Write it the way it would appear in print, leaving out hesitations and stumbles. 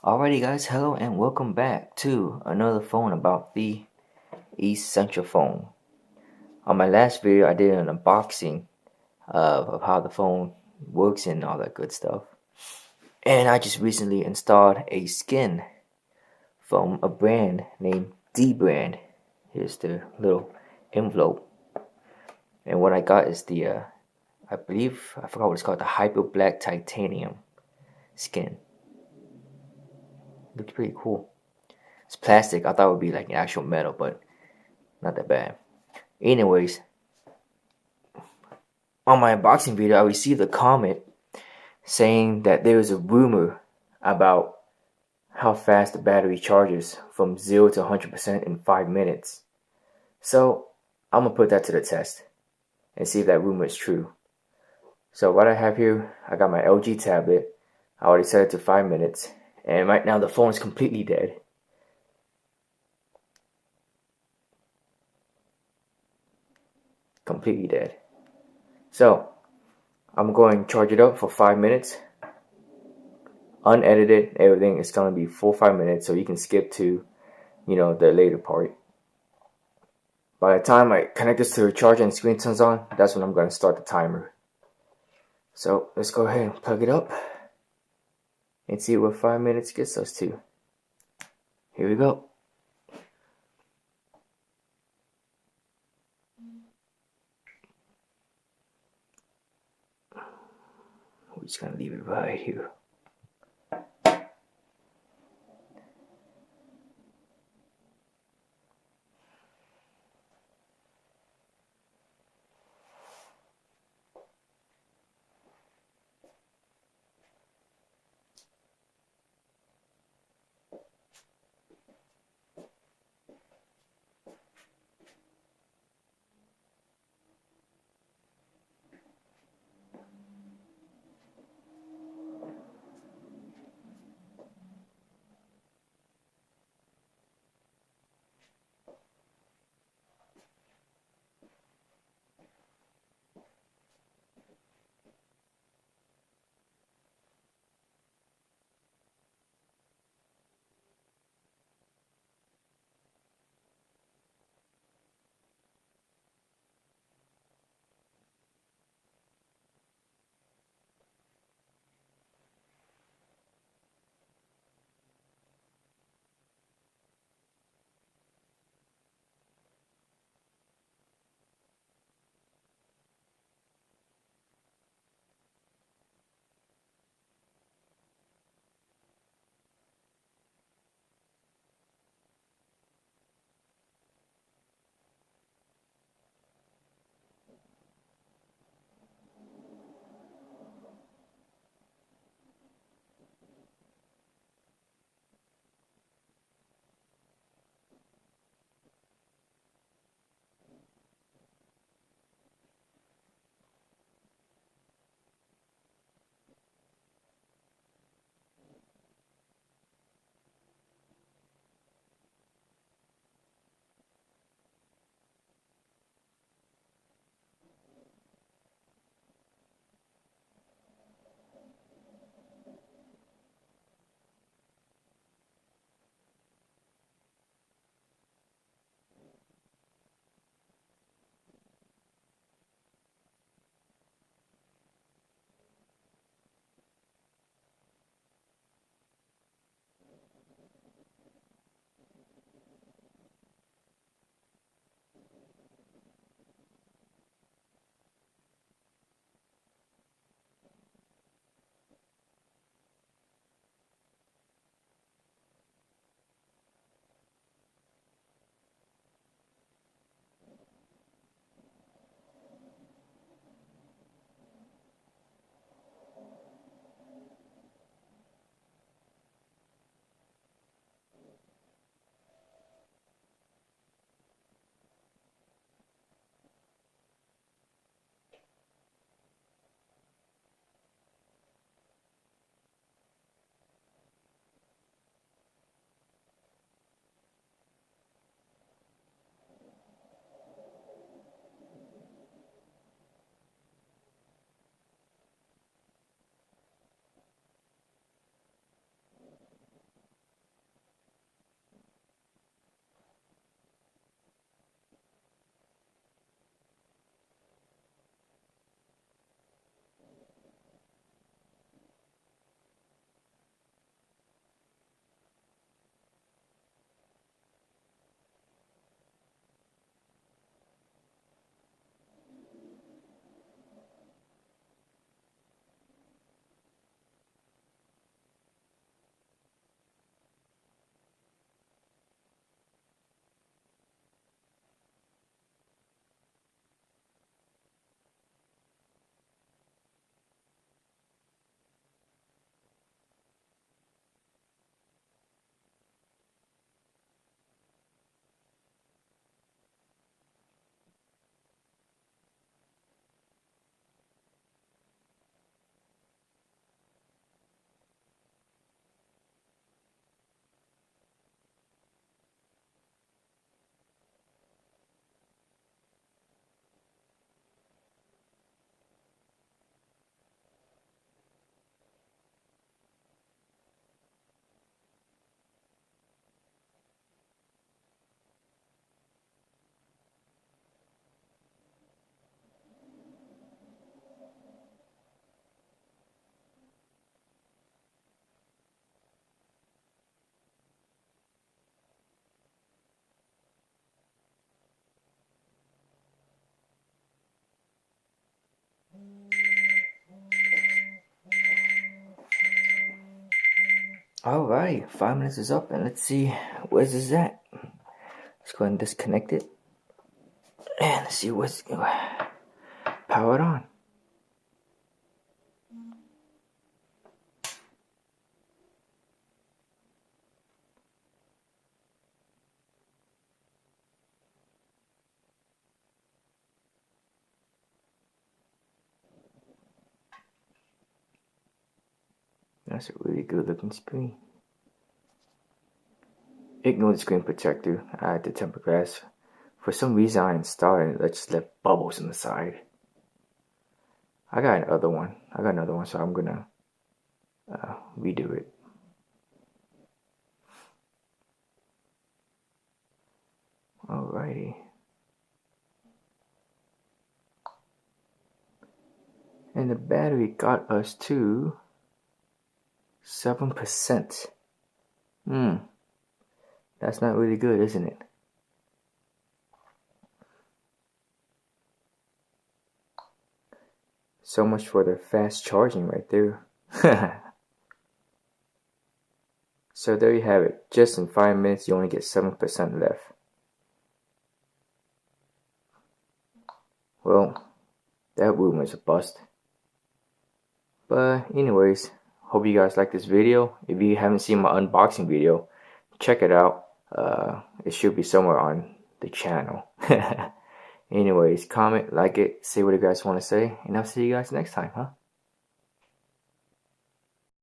Alrighty guys, hello and welcome back to another phone about the Essential phone. On my last video I did an unboxing of how the phone works and all that good stuff. And I just recently installed a skin from a brand named Dbrand. Here's the little envelope. And what I got is the, I forgot what it's called, the Hyper Black Titanium skin. Looks pretty cool. It's plastic. I thought it would be like an actual metal, but not that bad. Anyways, on my unboxing video, I received a comment saying that there is a rumor about how fast the battery charges from 0 to 100% in 5 minutes. So, I'm going to put that to the test and see if that rumor is true. So, what I have here, I got my LG tablet. I already set it to 5 minutes. And right now, the phone is completely dead. Completely dead. So, I'm going to charge it up for 5 minutes. Unedited, everything is going to be full 5 minutes, so you can skip to, the later part. By the time I connect this to the charger and screen turns on, that's when I'm going to start the timer. So, let's go ahead and plug it up and see what 5 minutes gets us to. Here we go. We're just going to leave it right here. Alright, 5 minutes is up, and let's see where's this at. Let's go ahead and disconnect it, and let's see what's power it on. That's a really good looking screen. Ignore the screen protector. I had the tempered glass. For some reason I installed it, it just left bubbles on the side. I got another one, so I'm gonna redo it. Alrighty. And the battery got us to 7%. That's not really good, isn't it? So much for the fast charging right there. So there you have it. Just in 5 minutes, you only get 7% left. Well, that rumor is a bust. But anyways, hope you guys like this video. If you haven't seen my unboxing video, check it out. It should be somewhere on the channel. Anyways, comment, like it, say what you guys want to say, and I'll see you guys next time, huh?